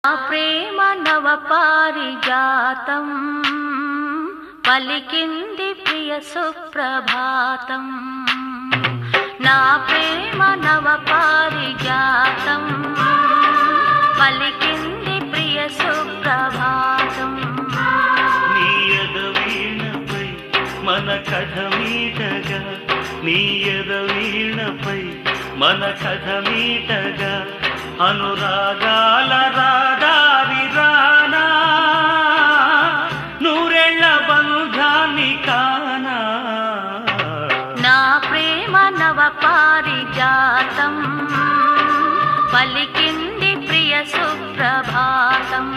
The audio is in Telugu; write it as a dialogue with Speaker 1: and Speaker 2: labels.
Speaker 1: నా ప్రేమ నవ పారిజాతం పలికింది ప్రియ సుప్రభాతం. నా ప్రేమ నవ పారిజాతం పలికింది ప్రియ సుప్రభాతం.
Speaker 2: నీయద వీణపై మన కథ మీటగా, నీయద వీణపై మన కథ మీటగా, అనురాగాల రాదారి రానా, నూరెళ్ళ బంధాన్ని కానా.
Speaker 1: నా ప్రేమ నవ పారిజాతం పలికింది ప్రియ సుప్రభాతం.